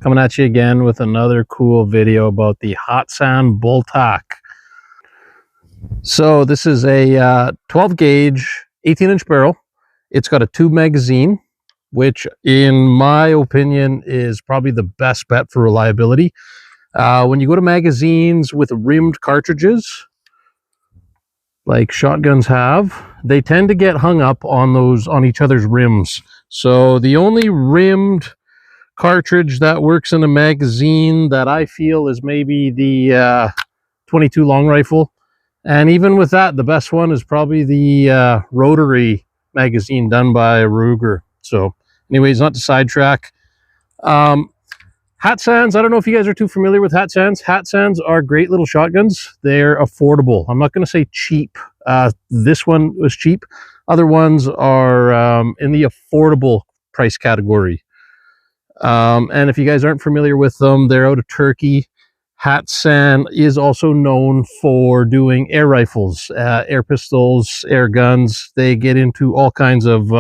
Coming at you again with another cool video about the Hatsan Bulltac. So this is a 12 gauge 18-inch barrel. It's got a tube magazine, which in my opinion is probably the best bet for reliability. When you go to magazines with rimmed cartridges like shotguns have, they tend to get hung up on each other's rims. So the only rimmed cartridge that works in a magazine that I feel is maybe the 22 long rifle, and even with that, the best one is probably the rotary magazine done by Ruger. So anyways, not to sidetrack, Hatsans, I don't know if you guys are too familiar with Hatsans. Hatsans are great little shotguns. They're affordable. I'm not going to say cheap. This one was cheap. Other ones are in the affordable price category. And if you guys aren't familiar with them, they're out of Turkey. Hatsan is also known for doing air rifles, air pistols, air guns. They get into all kinds of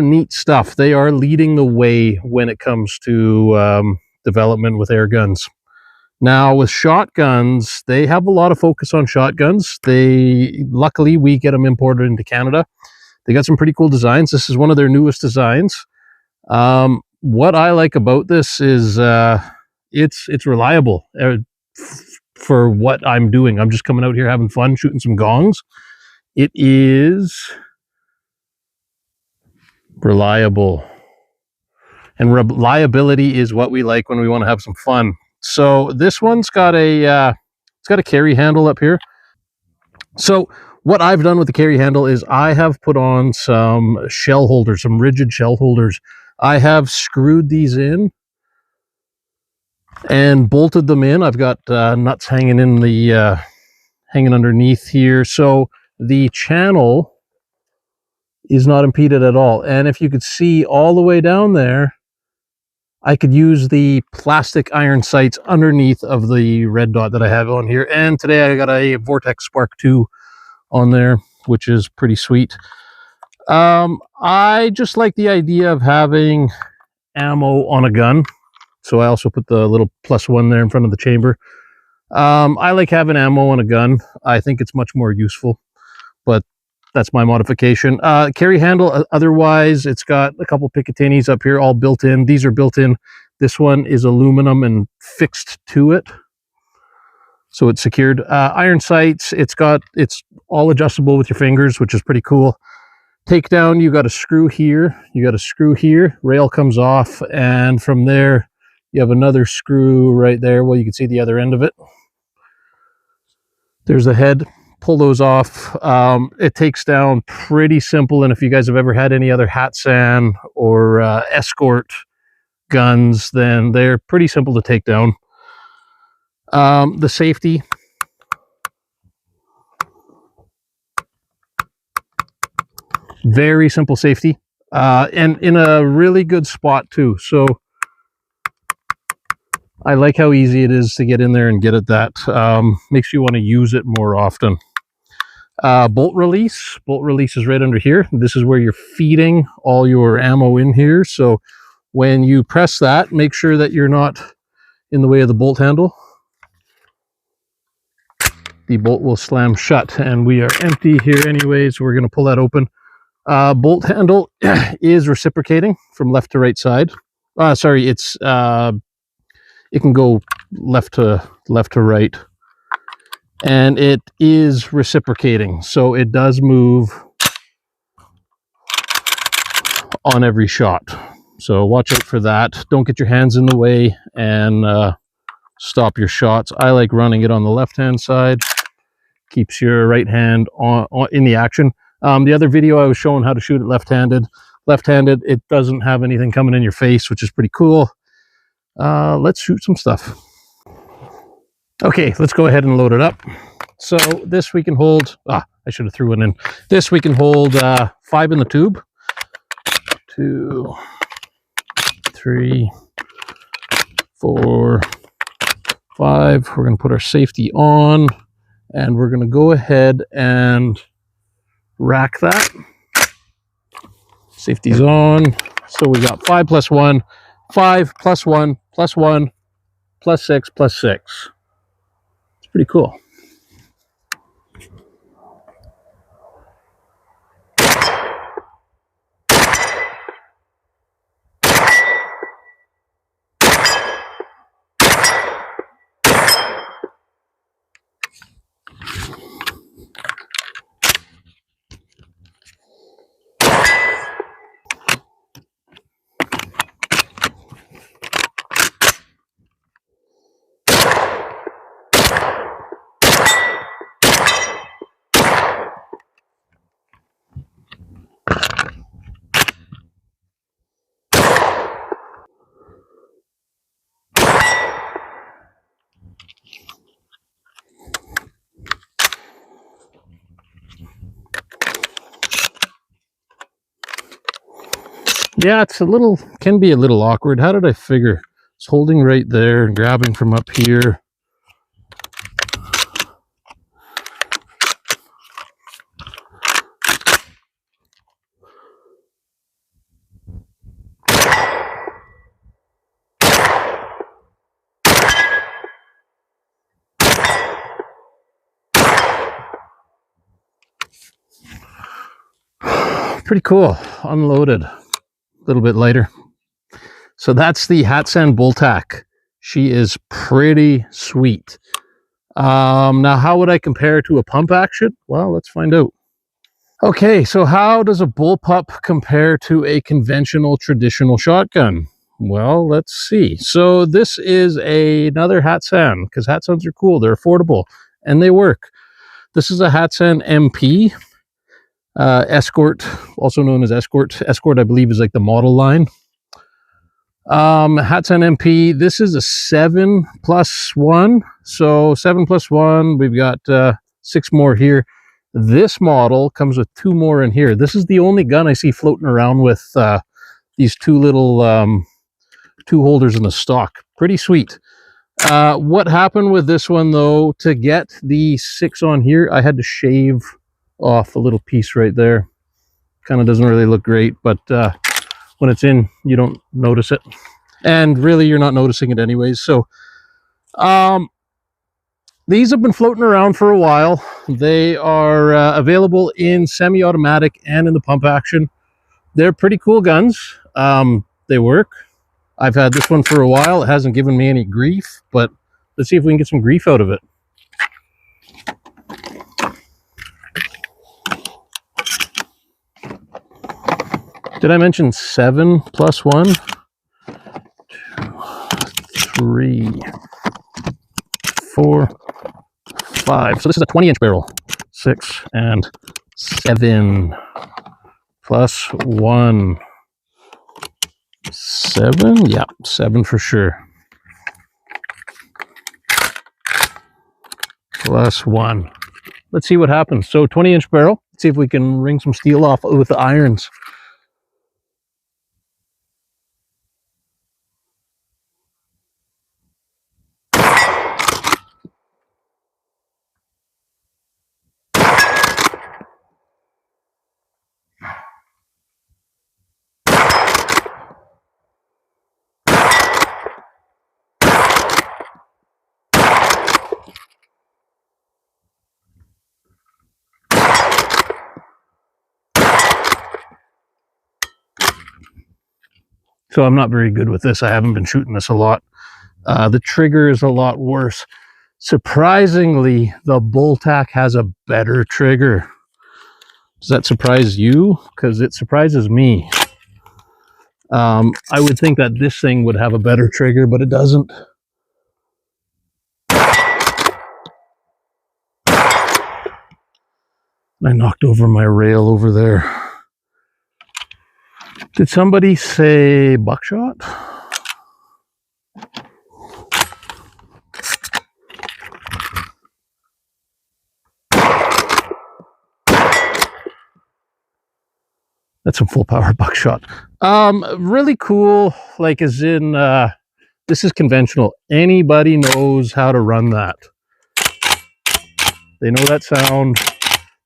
neat stuff. They are leading the way when it comes to development with air guns. Now with shotguns, they have a lot of focus on shotguns. Luckily we get them imported into Canada. They got some pretty cool designs. This is one of their newest designs. What I like about this is it's reliable for what I'm doing. I'm just coming out here having fun, shooting some gongs. It is reliable, and reliability is what we like when we want to have some fun. So this one's got a it's got a carry handle up here. So what I've done with the carry handle is I have put on some shell holders, some rigid shell holders. I have screwed these in and bolted them in. I've got nuts hanging in the hanging underneath here, so the channel is not impeded at all. And if you could see all the way down there, I could use the plastic iron sights underneath of the red dot that I have on here. And today I got a Vortex Spark 2 on there, which is pretty sweet. I just like the idea of having ammo on a gun. So I also put the little +1 there in front of the chamber. I like having ammo on a gun. I think it's much more useful, but that's my modification. Carry handle, otherwise, it's got a couple Picatinis up here, all built in. These are built in. This one is aluminum and fixed to it, so it's secured. Iron sights, it's all adjustable with your fingers, which is pretty cool. Takedown, you got a screw here, you got a screw here, rail comes off, and from there, you have another screw right there. Well, you can see the other end of it. There's the head. Pull those off. It takes down pretty simple, and if you guys have ever had any other Hatsan or Escort guns, then they're pretty simple to take down. The safety, very simple safety, and in a really good spot too. So I like how easy it is to get in there and get at that. Makes you want to use it more often. Bolt release is right under here. This is where you're feeding all your ammo in here. So when you press that, make sure that you're not in the way of the bolt handle. The bolt will slam shut, and we are empty here anyway, so we're going to pull that open. Bolt handle is reciprocating from left to right side. Sorry, it can go left to right. And it is reciprocating, so it does move on every shot. So watch out for that. Don't get your hands in the way and stop your shots. I like running it on the left-hand side. Keeps your right hand in the action. The other video I was showing how to shoot it left-handed. Left-handed, it doesn't have anything coming in your face, which is pretty cool. Let's shoot some stuff. Okay, let's go ahead and load it up. So this we can hold, I should have threw it in. This we can hold 5 in the tube. 2, 3, 4, 5. We're going to put our safety on, and we're going to go ahead and rack that. Safety's on. So we got 5 + 1. 5 plus 1 plus 1 plus 6 plus 6. It's pretty cool. Yeah, it's can be a little awkward. How did I figure? It's holding right there and grabbing from up here. Pretty cool. Unloaded. A little bit lighter. So that's the Hatsan Bulltac. She is pretty sweet. Now, how would I compare to a pump action? Well, let's find out. Okay, so how does a bullpup compare to a conventional traditional shotgun? Well, let's see. So this is another Hatsan, because Hatsans are cool. They're affordable, and they work. This is a Hatsan MP. Escort, also known as Escort. Escort, I believe, is like the model line. Hatsan MP, this is a 7 plus 1. So 7 plus 1, we've got 6 more here. This model comes with 2 more in here. This is the only gun I see floating around with these 2 little 2 holders in the stock. Pretty sweet. What happened with this one, though, to get the 6 on here, I had to shave off a little piece right there. Kind of doesn't really look great, but when it's in, you don't notice it. And really, you're not noticing it anyways. So these have been floating around for a while. They are available in semi-automatic and in the pump action. They're pretty cool guns. They work. I've had this one for a while. It hasn't given me any grief, but let's see if we can get some grief out of it. Did I mention 7 plus 1? 2, 3, 4, 5. So this is a 20-inch barrel. 6 and 7 plus 1. 7? Yeah, 7 for sure. Plus 1. Let's see what happens. So 20-inch barrel. Let's see if we can wring some steel off with the irons. So I'm not very good with this. I haven't been shooting this a lot. The trigger is a lot worse. Surprisingly, the Bulltac has a better trigger. Does that surprise you? Because it surprises me. I would think that this thing would have a better trigger, but it doesn't. I knocked over my rail over there. Did somebody say buckshot? That's some full power buckshot. Really cool, like as in, this is conventional. Anybody knows how to run that. They know that sound,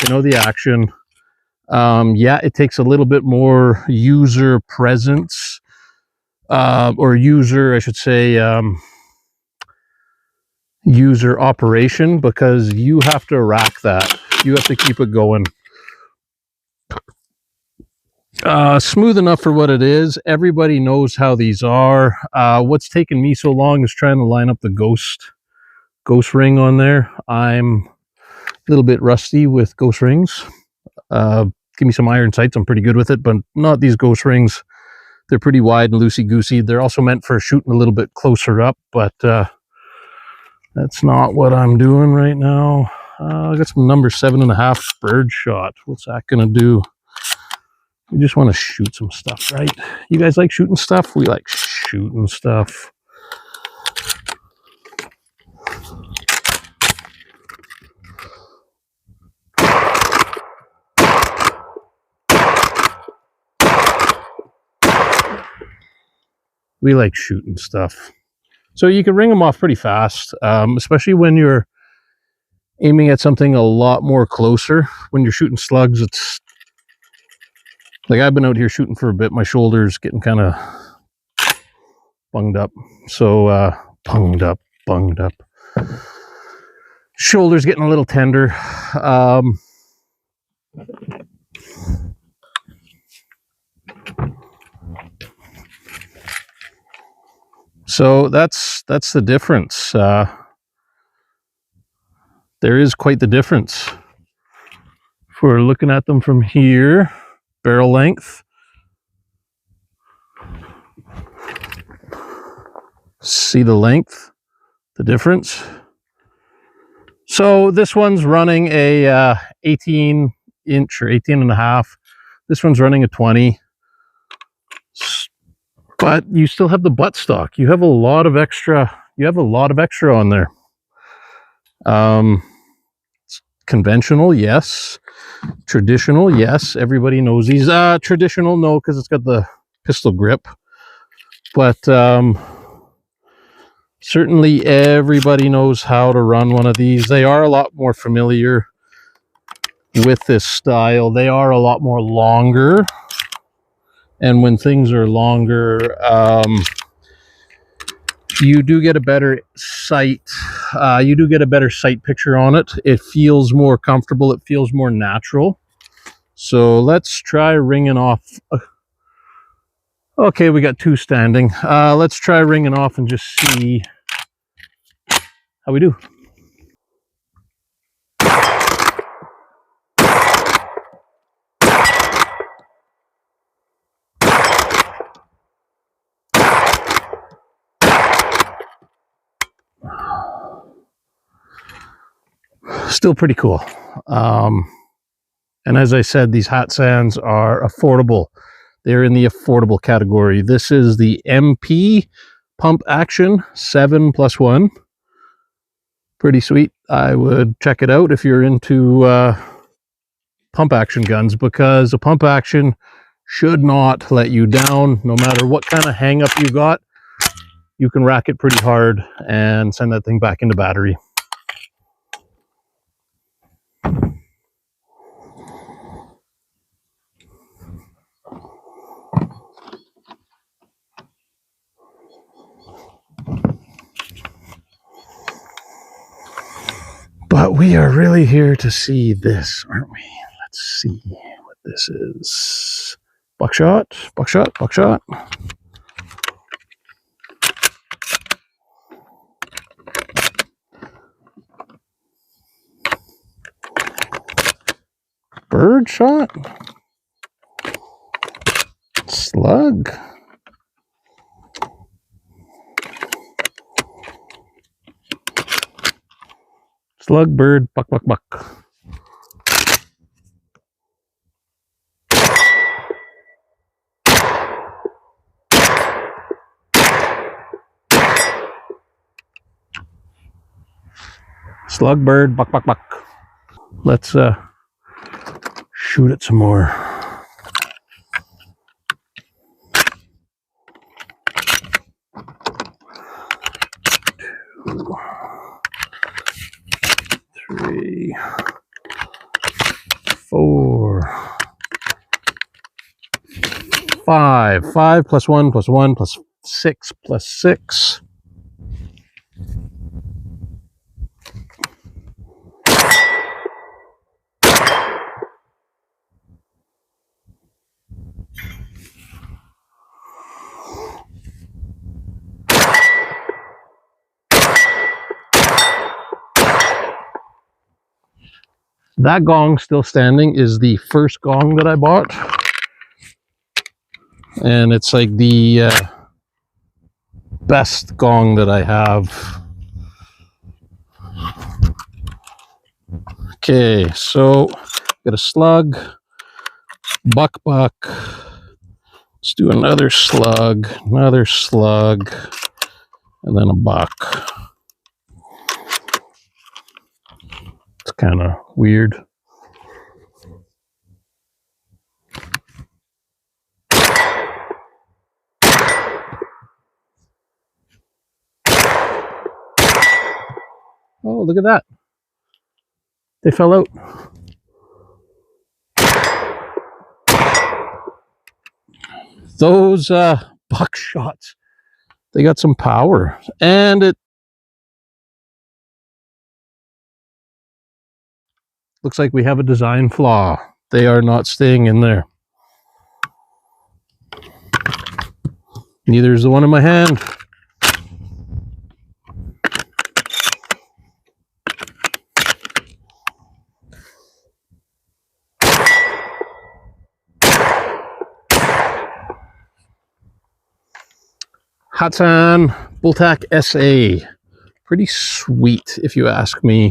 they know the action. Yeah, it takes a little bit more user presence. or user, I should say, user operation, because you have to rack that. You have to keep it going. Smooth enough for what it is. Everybody knows how these are. What's taken me so long is trying to line up the ghost ring on there. I'm a little bit rusty with ghost rings. Give me some iron sights, I'm pretty good with it, but not these ghost rings. They're pretty wide and loosey-goosey. They're also meant for shooting a little bit closer up, but that's not what I'm doing right now. I got some number 7.5 bird shot. What's that gonna do? We just want to shoot some stuff, right? You guys like shooting stuff? We like shooting stuff. We like shooting stuff. So you can ring them off pretty fast, especially when you're aiming at something a lot more closer. When you're shooting slugs, it's like I've been out here shooting for a bit. My shoulder's getting kind of bunged up. So bunged up. Shoulder's getting a little tender. So that's the difference. There is quite the difference. If we're looking at them from here, barrel length. See the length, the difference. So this one's running a 18-inch or 18.5. This one's running a 20. But you still have the buttstock. You have a lot of extra. You have a lot of extra on there. It's conventional, yes. Traditional, yes. Everybody knows these. Traditional, no, because it's got the pistol grip. But certainly everybody knows how to run one of these. They are a lot more familiar with this style. They are a lot more longer. And when things are longer, you do get a better sight. You do get a better sight picture on it. It feels more comfortable. It feels more natural. So let's try ringing off. Okay, we got two standing. Let's try ringing off and just see how we do. Still pretty cool. And as I said, these Hatsans are affordable. They're in the affordable category. This is the MP pump action 7+1. Pretty sweet. I would check it out if you're into pump action guns, because a pump action should not let you down. No matter what kind of hang up you got, you can rack it pretty hard and send that thing back into battery. But we are really here to see this, aren't we? Let's see what this is. Buckshot, buckshot, buckshot. Bird shot. Slug. Slug, bird, buck, buck, buck. Slug, bird, buck, buck, buck. Let's shoot it some more. Two, 3, 4, 5. 5 plus 1 plus 1 plus 6 plus 6. That gong still standing is the first gong that I bought. And it's like the best gong that I have. Okay, so got a slug, buck. Let's do another slug, and then a buck. It's kind of weird. Oh, look at that. They fell out. Those buckshots, they got some power. And it looks like we have a design flaw. They are not staying in there. Neither is the one in my hand. Hatsan Bulltac SA. Pretty sweet, if you ask me.